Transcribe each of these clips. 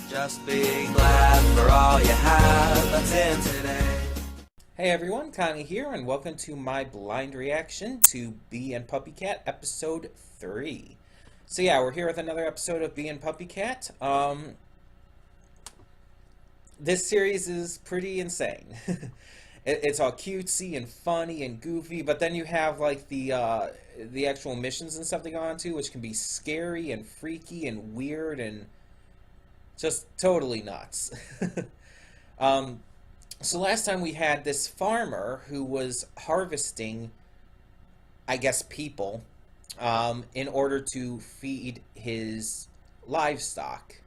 Just be glad for all you have that's in today. Hey everyone, Connie here, and welcome to my blind reaction to Bee and Puppycat episode 3. So yeah, we're here with another episode of Bee and Puppycat. This series is pretty insane. It's all cutesy and funny and goofy, but then you have like the actual missions and stuff they go on to, which can be scary and freaky and weird and just totally nuts. So last time we had this farmer who was harvesting, I guess, people, in order to feed his livestock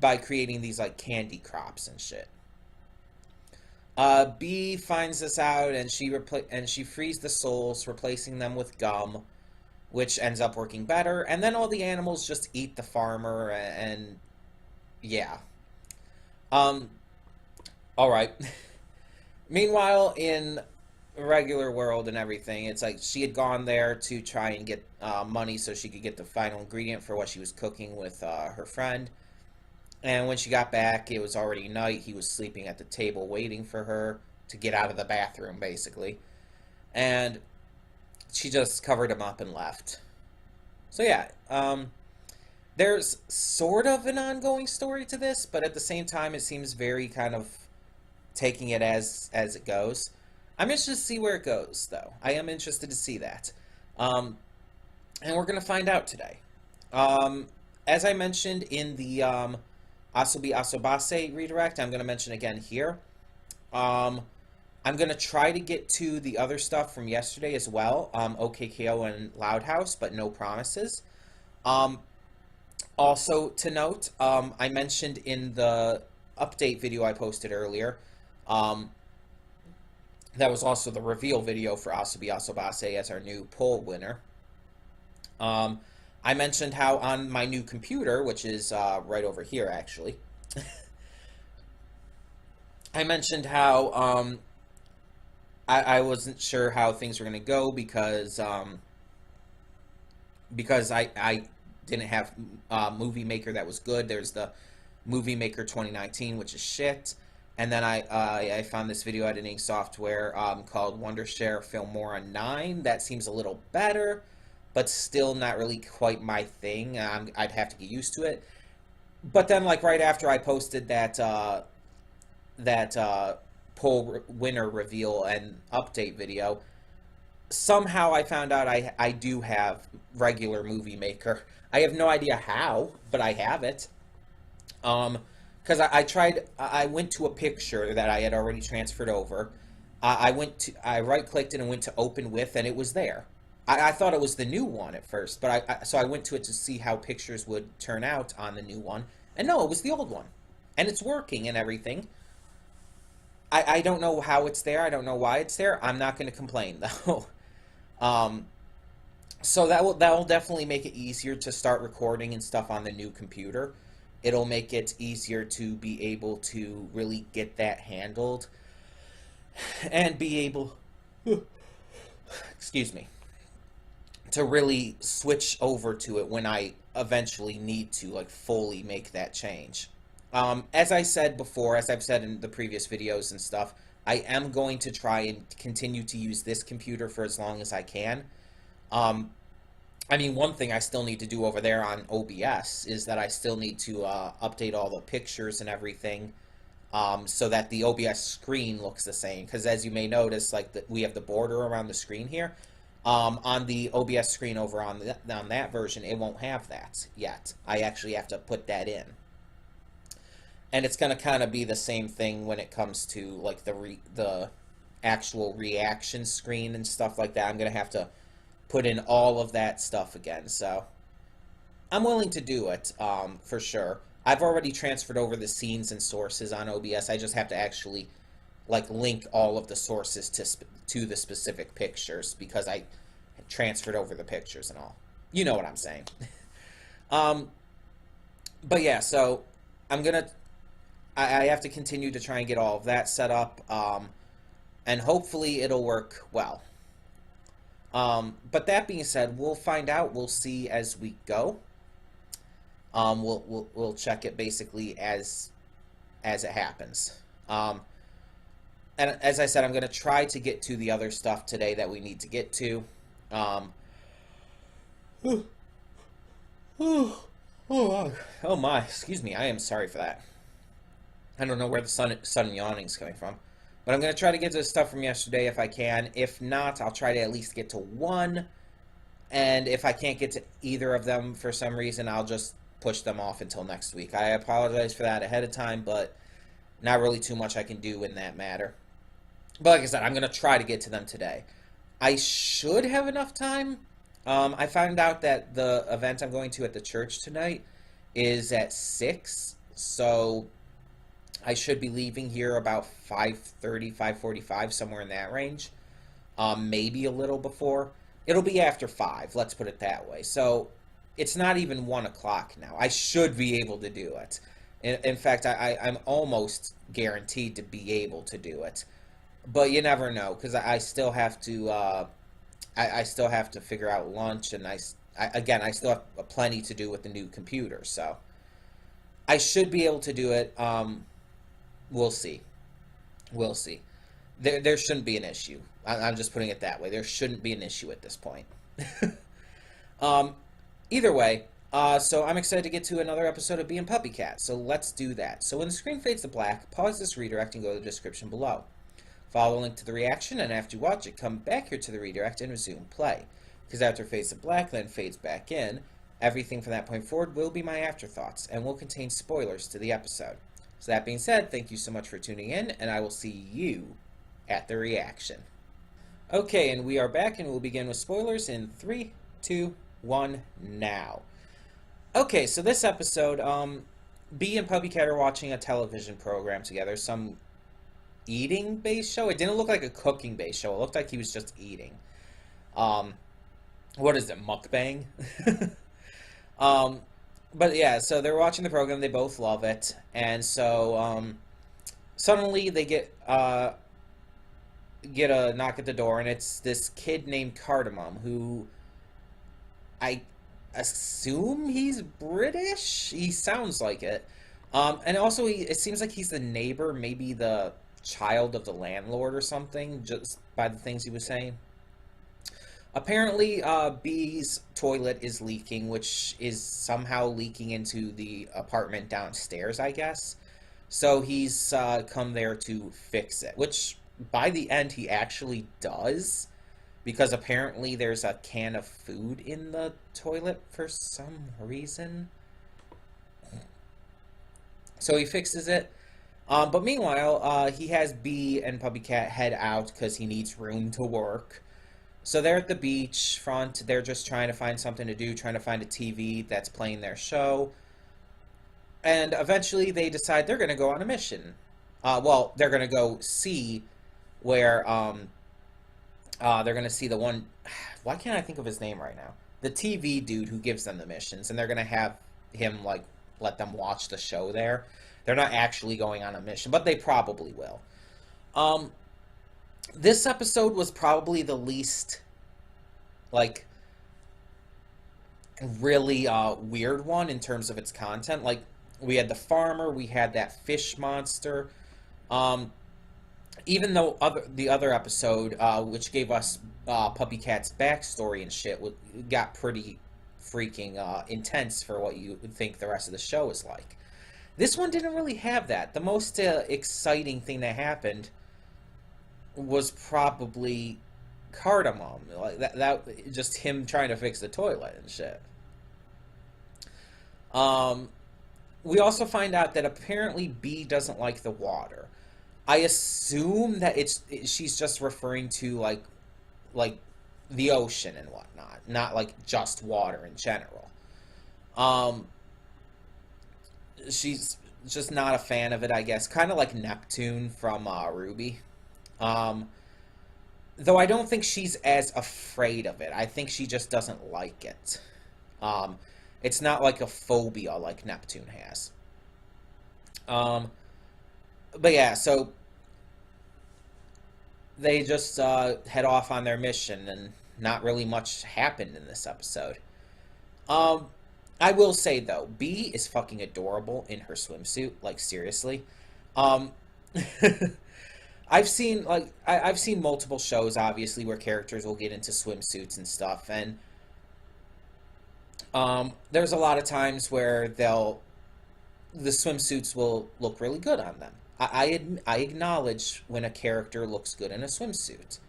by creating these like candy crops and shit. Bee finds this out and she frees the souls, replacing them with gum, which ends up working better. And then all the animals just eat the farmer, and yeah. Alright. Meanwhile, in regular world and everything, it's like she had gone there to try and get money so she could get the final ingredient for what she was cooking with her friend. And when she got back, it was already night. He was sleeping at the table waiting for her to get out of the bathroom, basically. And she just covered him up and left. So yeah, there's sort of an ongoing story to this, but at the same time, it seems very kind of taking it as it goes. I'm interested to see where it goes, though. I am interested to see that. And we're going to find out today. As I mentioned in the Asobi Asobase redirect, I'm going to mention again here. I'm going to try to get to the other stuff from yesterday as well. OKKO and Loud House, but no promises. Also to note, I mentioned in the update video I posted earlier, that was also the reveal video for Asobi Asobase as our new poll winner. I mentioned how on my new computer, which is right over here actually, I mentioned how I wasn't sure how things were going to go because I didn't have Movie Maker that was good. There's the Movie Maker 2019, which is shit. And then I found this video editing software called Wondershare Filmora 9. That seems a little better, but still not really quite my thing. I'd have to get used to it. But then, like, right after I posted that poll winner reveal and update video, somehow I found out I do have regular Movie Maker. I have no idea how, but I have it. Because I went to a picture that I had already transferred over. I right-clicked it and went to open with, and it was there. I thought it was the new one at first, but so I went to it to see how pictures would turn out on the new one, and no, it was the old one. And it's working and everything. I don't know how it's there. I don't know why it's there. I'm not going to complain, though. So that will definitely make it easier to start recording and stuff on the new computer. It'll make it easier to be able to really get that handled and be able, excuse me, to really switch over to it when I eventually need to, like, fully make that change. As I said before, as I've said in the previous videos and stuff, I am going to try and continue to use this computer for as long as I can. I mean, one thing I still need to do over there on OBS is that I still need to update all the pictures and everything so that the OBS screen looks the same. Because as you may notice, like we have the border around the screen here. On the OBS screen over on that version, it won't have that yet. I actually have to put that in. And it's going to kind of be the same thing when it comes to like the actual reaction screen and stuff like that. I'm going to have to put in all of that stuff again, so I'm willing to do it, for sure. I've already transferred over the scenes and sources on OBS. I just have to actually, like, link all of the sources to the specific pictures, because I transferred over the pictures and all. You know what I'm saying. But yeah, so I have to continue to try and get all of that set up, and hopefully it'll work well. But that being said, we'll find out. We'll see as we go. We'll check it basically as it happens. And as I said, I'm going to try to get to the other stuff today that we need to get to. Um, oh, oh my, excuse me. I am sorry for that. I don't know where the sudden yawning is coming from. But I'm going to try to get to the stuff from yesterday if I can. If not, I'll try to at least get to one. And if I can't get to either of them for some reason, I'll just push them off until next week. I apologize for that ahead of time, but not really too much I can do in that matter. But like I said, I'm going to try to get to them today. I should have enough time. I found out that the event I'm going to at the church tonight is at 6, so I should be leaving here about 5:30, 5:45, somewhere in that range. Maybe a little before. It'll be after 5, let's put it that way. So it's not even 1 o'clock now. I should be able to do it. In fact, I'm almost guaranteed to be able to do it. But you never know, because I still have to I still have to figure out lunch, and again, I still have plenty to do with the new computer, so I should be able to do it. We'll see. We'll see. There shouldn't be an issue. I'm just putting it that way. There shouldn't be an issue at this point. Either way, so I'm excited to get to another episode of Being Puppycat, so let's do that. So when the screen fades to black, pause this redirect and go to the description below. Follow the link to the reaction, and after you watch it, come back here to the redirect and resume play. Because after it fades to black, then fades back in, everything from that point forward will be my afterthoughts, and will contain spoilers to the episode. So that being said, thank you so much for tuning in, and I will see you at the reaction. Okay, and we are back, and we'll begin with spoilers in 3, 2, 1, now. Okay, so this episode, Bee and Puppycat are watching a television program together, some eating-based show. It didn't look like a cooking-based show. It looked like he was just eating. What is it, mukbang? But yeah, so they're watching the program. They both love it. And so, suddenly they get a knock at the door, and it's this kid named Cardamom, who I assume he's British? He sounds like it. And also, it seems like he's the neighbor, maybe the child of the landlord or something, just by the things he was saying. Apparently, Bee's toilet is leaking, which is somehow leaking into the apartment downstairs, I guess. So he's come there to fix it, which by the end he actually does, because apparently there's a can of food in the toilet for some reason. So he fixes it. But meanwhile, he has Bee and Puppycat head out because he needs room to work. So they're at the beach front. They're just trying to find something to do, trying to find a TV that's playing their show. And eventually they decide they're going to go on a mission. Well, they're going to go see where, they're going to see the one, why can't I think of his name right now? The TV dude who gives them the missions, and they're going to have him, like, let them watch the show there. They're not actually going on a mission, but they probably will. This episode was probably the least, like, really weird one in terms of its content. Like, we had the farmer, we had that fish monster. Even though the other episode, which gave us Puppycat's backstory and shit, got pretty freaking intense for what you would think the rest of the show is like. This one didn't really have that. The most exciting thing that happened was probably Cardamom, like that just him trying to fix the toilet and shit. We also find out that apparently Bee doesn't like the water. I assume that she's just referring to like the ocean and whatnot, not like just water in general. She's just not a fan of it, I guess. Kind of like Neptune from Ruby. Though I don't think she's as afraid of it. I think she just doesn't like it. It's not like a phobia like Neptune has. But yeah, so they just head off on their mission, and not really much happened in this episode. I will say though, Bee is fucking adorable in her swimsuit. Like seriously, um, I've seen multiple shows obviously where characters will get into swimsuits and stuff, and there's a lot of times where the swimsuits will look really good on them. I acknowledge when a character looks good in a swimsuit.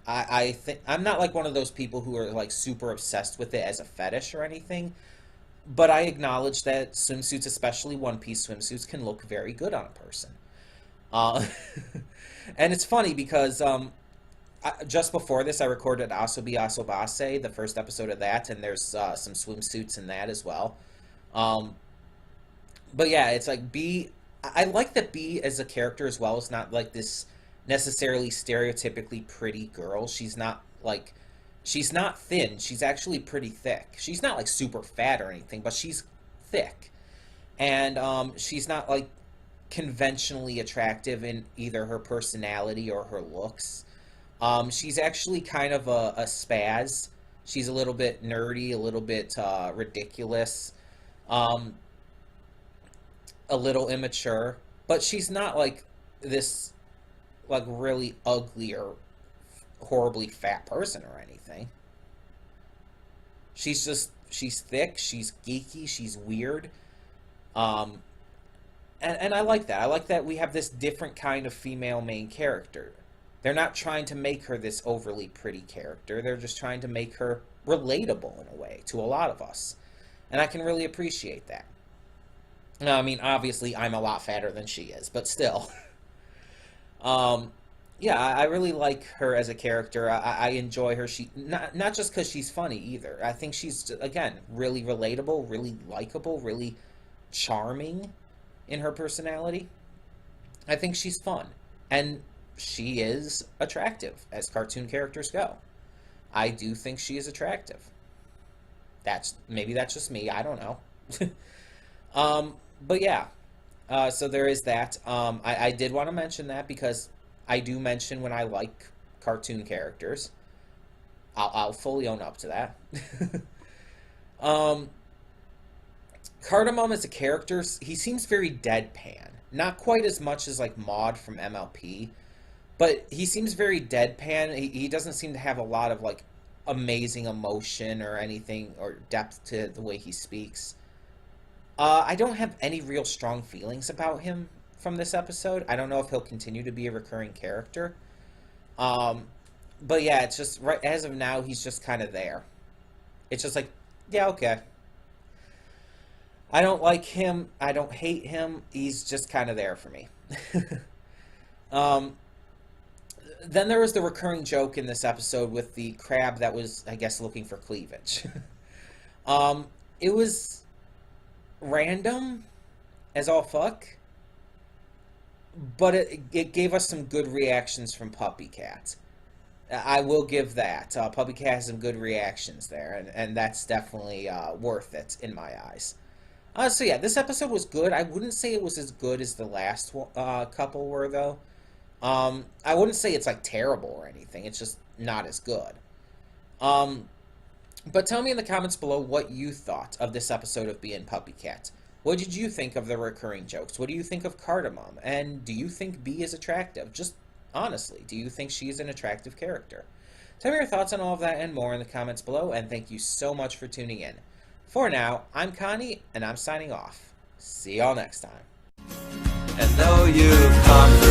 I think I'm not like one of those people who are like super obsessed with it as a fetish or anything, but I acknowledge that swimsuits, especially one piece swimsuits, can look very good on a person. Uh, and it's funny because just before this, I recorded Asobi Asobase, the first episode of that, and there's some swimsuits in that as well. Um, but yeah, it's like B. I like that B as a character as well. It's not like this necessarily stereotypically pretty girl. She's not thin. She's actually pretty thick. She's not like super fat or anything, but she's thick. And she's not like conventionally attractive in either her personality or her looks. She's actually kind of a spaz. She's a little bit nerdy, a little bit ridiculous, um, a little immature, but she's not like this like really ugly or horribly fat person or anything. She's thick, she's geeky, she's weird. Um, and I like that. I like that we have this different kind of female main character. They're not trying to make her this overly pretty character. They're just trying to make her relatable in a way to a lot of us. And I can really appreciate that. Now, I mean, obviously, I'm a lot fatter than she is, but still. Um, yeah, I really like her as a character. I enjoy her. She not just because she's funny either. I think she's, again, really relatable, really likable, really charming in her personality. I think she's fun. And she is attractive, as cartoon characters go. I do think she is attractive. Maybe that's just me. I don't know. But yeah, so there is that. I did want to mention that because I do mention when I like cartoon characters. I'll fully own up to that. um, Cardamom as a character, he seems very deadpan. Not quite as much as like Maud from MLP, but he seems very deadpan. He doesn't seem to have a lot of like amazing emotion or anything or depth to the way he speaks. I don't have any real strong feelings about him from this episode. I don't know if he'll continue to be a recurring character. Um, but yeah, it's just right as of now, he's just kind of there. It's just like, yeah, okay. I don't like him. I don't hate him. He's just kind of there for me. um, then there was the recurring joke in this episode with the crab that was, I guess, looking for cleavage. It was random as all fuck, but it gave us some good reactions from Puppycat. I will give that. Puppycat has some good reactions there, and that's definitely worth it in my eyes. So yeah, this episode was good. I wouldn't say it was as good as the last couple were, though. I wouldn't say it's like terrible or anything. It's just not as good. But tell me in the comments below what you thought of this episode of Being Puppycat. What did you think of the recurring jokes? What do you think of Cardamom? And do you think Bee is attractive? Just honestly, do you think she is an attractive character? Tell me your thoughts on all of that and more in the comments below, and thank you so much for tuning in. For now, I'm Connie, and I'm signing off. See y'all next time. And though you've come